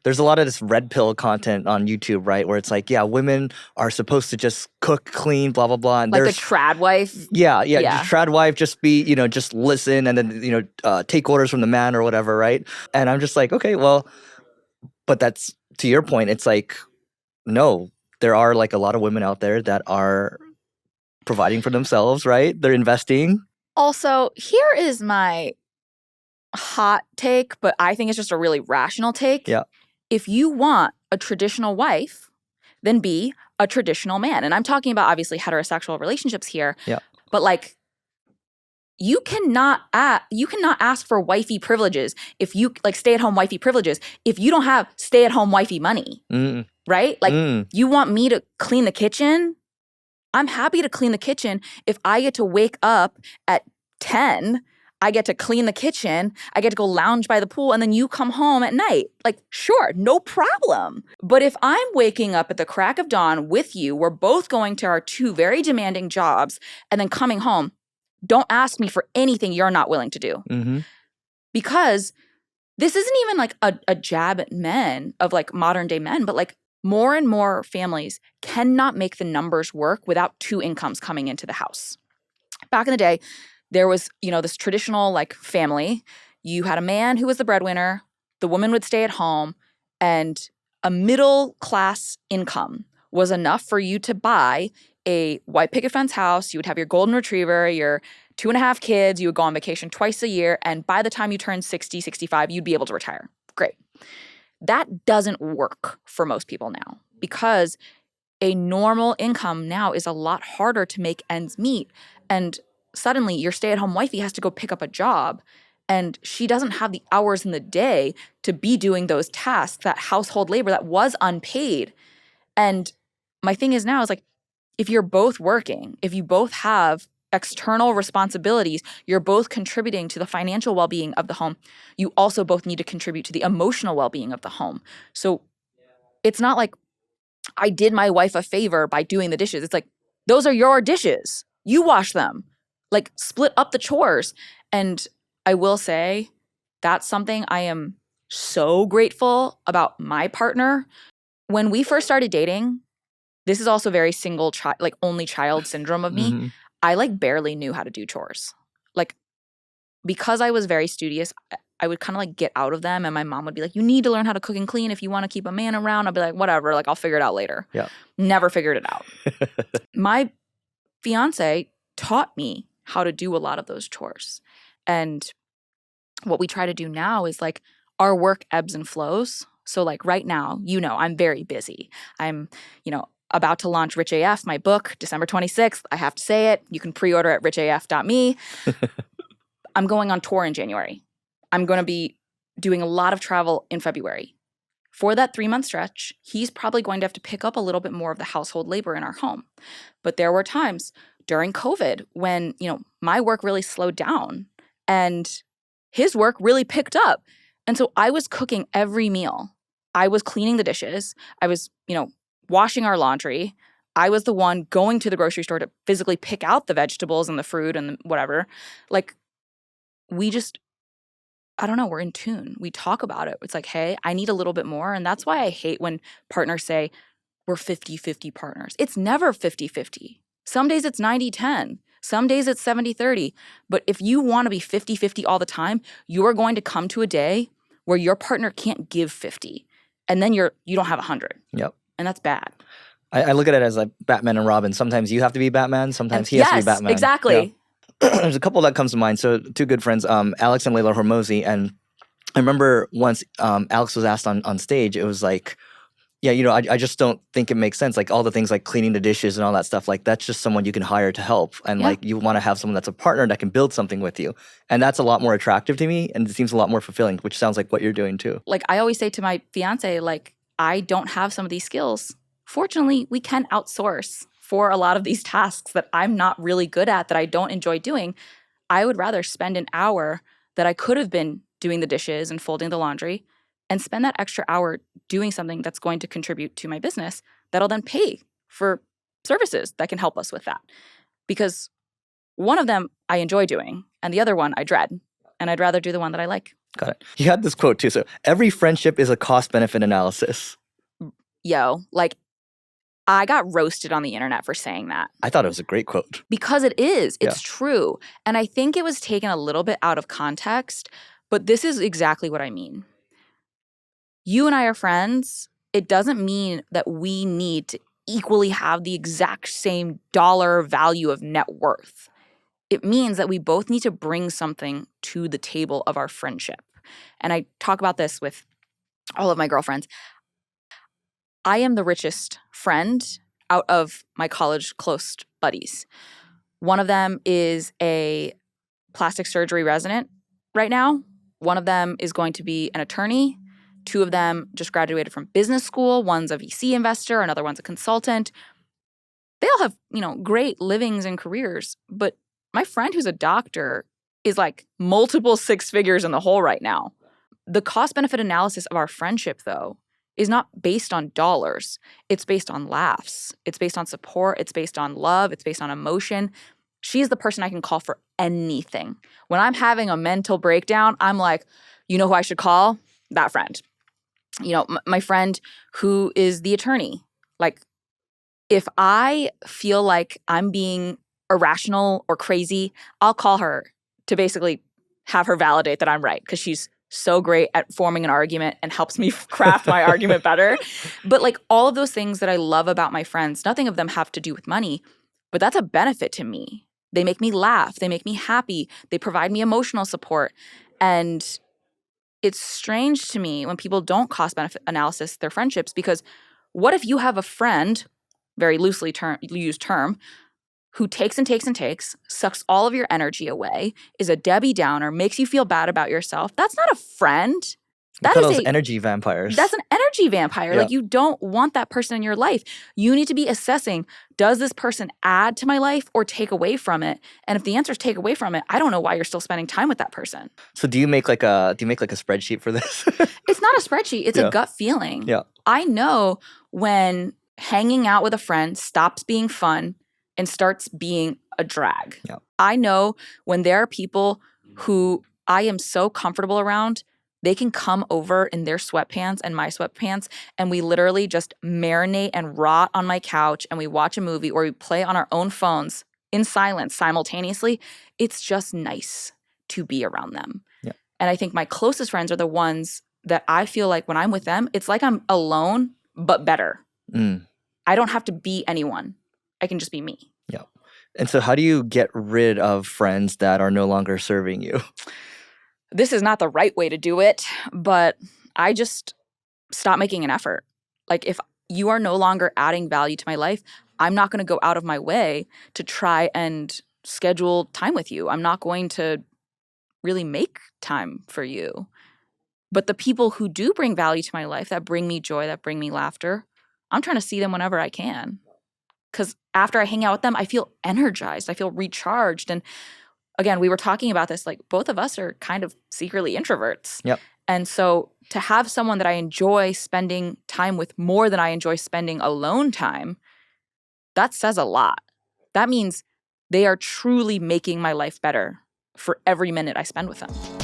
there's a lot of this red pill content on YouTube, right? Where it's like, yeah, women are supposed to just cook, clean, blah, blah, blah. And like the trad wife. Yeah. Yeah. Trad wife, just be, just listen and then, take orders from the man or whatever, right? And I'm just like, okay, well, but that's, to your point, it's like, no, there are like a lot of women out there that are providing for themselves, right? They're investing. Also, here is my hot take, but I think it's just a really rational take. Yeah. If you want a traditional wife, then be a traditional man. And I'm talking about obviously heterosexual relationships here. Yeah. But like, you cannot ask for wifey privileges if you like stay-at-home wifey privileges if you don't have stay-at-home wifey money. Right? Like you want me to clean the kitchen? I'm happy to clean the kitchen if I get to wake up at 10, I get to clean the kitchen, I get to go lounge by the pool, and then you come home at night. Like, sure, no problem. But if I'm waking up at the crack of dawn with you, we're both going to our two very demanding jobs, and then coming home, don't ask me for anything you're not willing to do. Because this isn't even like a jab at men of like modern day men, but like more and more families cannot make the numbers work without two incomes coming into the house. Back in the day, there was, this traditional like family. You had a man who was the breadwinner, the woman would stay at home, and a middle class income was enough for you to buy a white picket fence house. You would have your golden retriever, your 2.5 kids, you would go on vacation twice a year, and by the time you turn 60, 65, you'd be able to retire. Great. That doesn't work for most people now because a normal income now is a lot harder to make ends meet. And suddenly your stay-at-home wifey has to go pick up a job and she doesn't have the hours in the day to be doing those tasks, that household labor that was unpaid. And my thing is now is like, if you're both working, if you both have external responsibilities, you're both contributing to the financial well-being of the home. You also both need to contribute to the emotional well-being of the home. So it's not like I did my wife a favor by doing the dishes. It's like, those are your dishes. You wash them. Like, split up the chores. And I will say that's something I am so grateful about my partner. When we first started dating, this is also very single child, like only child syndrome of me. I like barely knew how to do chores. Like, because I was very studious, I would kind of like get out of them, and my mom would be like, you need to learn how to cook and clean if you want to keep a man around. I'd be like, whatever, like I'll figure it out later. Yeah. Never figured it out. My fiance taught me how to do a lot of those chores. And what we try to do now is like our work ebbs and flows. So like right now, I'm very busy. I'm, about to launch Rich AF, my book, December 26th. I have to say it. You can pre-order at richaf.me. I'm going on tour in January. I'm going to be doing a lot of travel in February. For that 3-month stretch, he's probably going to have to pick up a little bit more of the household labor in our home. But there were times during COVID when, my work really slowed down and his work really picked up. And so I was cooking every meal. I was cleaning the dishes. I was, washing our laundry. I was the one going to the grocery store to physically pick out the vegetables and the fruit and whatever. Like, we just, I don't know, we're in tune. We talk about it. It's like, hey, I need a little bit more. And that's why I hate when partners say, we're 50-50 partners. It's never 50-50. Some days it's 90-10. Some days it's 70-30. But if you want to be 50-50 all the time, you are going to come to a day where your partner can't give 50. And then you don't have 100. Yep. And that's bad. I look at it as like Batman and Robin. Sometimes you have to be Batman. Sometimes he has to be Batman. Exactly. Yeah. There's a couple that comes to mind. So two good friends, Alex and Layla Hormozi. And I remember once Alex was asked on stage, it was like, yeah, I just don't think it makes sense. Like all the things like cleaning the dishes and all that stuff, like that's just someone you can hire to help. And like you want to have someone that's a partner that can build something with you. And that's a lot more attractive to me. And it seems a lot more fulfilling, which sounds like what you're doing too. Like I always say to my fiance, like, I don't have some of these skills. Fortunately, we can outsource for a lot of these tasks that I'm not really good at, that I don't enjoy doing. I would rather spend an hour that I could have been doing the dishes and folding the laundry and spend that extra hour doing something that's going to contribute to my business that'll then pay for services that can help us with that. Because one of them I enjoy doing and the other one I dread. And I'd rather do the one that I like. Got it. You had this quote too. So every friendship is a cost-benefit analysis. Yo, like, I got roasted on the internet for saying that. I thought it was a great quote. Because it is. It's true. And I think it was taken a little bit out of context, but this is exactly what I mean. You and I are friends. It doesn't mean that we need to equally have the exact same dollar value of net worth. It means that we both need to bring something to the table of our friendship. And I talk about this with all of my girlfriends. I am the richest friend out of my college close buddies. One of them is a plastic surgery resident right now. One of them is going to be an attorney. Two of them just graduated from business school. One's a VC investor. Another one's a consultant. They all have, great livings and careers. But my friend who's a doctor is like multiple six figures in the hole right now. The cost-benefit analysis of our friendship, though, is not based on dollars. It's based on laughs. It's based on support. It's based on love. It's based on emotion. She's the person I can call for anything. When I'm having a mental breakdown, I'm like, you know who I should call? That friend. My friend who is the attorney. Like, if I feel like I'm being irrational or crazy, I'll call her to basically have her validate that I'm right, because she's so great at forming an argument and helps me craft my argument better. But like, all of those things that I love about my friends, nothing of them have to do with money, but that's a benefit to me. They make me laugh. They make me happy. They provide me emotional support. And it's strange to me when people don't cost-benefit analysis their friendships, because what if you have a friend, very loosely used term, who takes and takes and takes, sucks all of your energy away, is a Debbie Downer, makes you feel bad about yourself? That's not a friend. We call those energy vampires. That's an energy vampire. Yeah. Like, you don't want that person in your life. You need to be assessing, does this person add to my life or take away from it? And if the answer is take away from it, I don't know why you're still spending time with that person. So do you make like a spreadsheet for this? It's not a spreadsheet. It's a gut feeling. Yeah. I know when hanging out with a friend stops being fun and starts being a drag. Yeah. I know when there are people who I am so comfortable around, they can come over in their sweatpants and my sweatpants, and we literally just marinate and rot on my couch, and we watch a movie or we play on our own phones in silence simultaneously. It's just nice to be around them. Yeah. And I think my closest friends are the ones that I feel like when I'm with them, it's like I'm alone, but better. I don't have to be anyone. I can just be me. Yeah. And so how do you get rid of friends that are no longer serving you? This is not the right way to do it, but I just stop making an effort. Like, if you are no longer adding value to my life, I'm not going to go out of my way to try and schedule time with you. I'm not going to really make time for you. But the people who do bring value to my life, that bring me joy, that bring me laughter, I'm trying to see them whenever I can. Because after I hang out with them, I feel energized. I feel recharged. And again, we were talking about this, like, both of us are kind of secretly introverts. Yep. And so to have someone that I enjoy spending time with more than I enjoy spending alone time, that says a lot. That means they are truly making my life better for every minute I spend with them.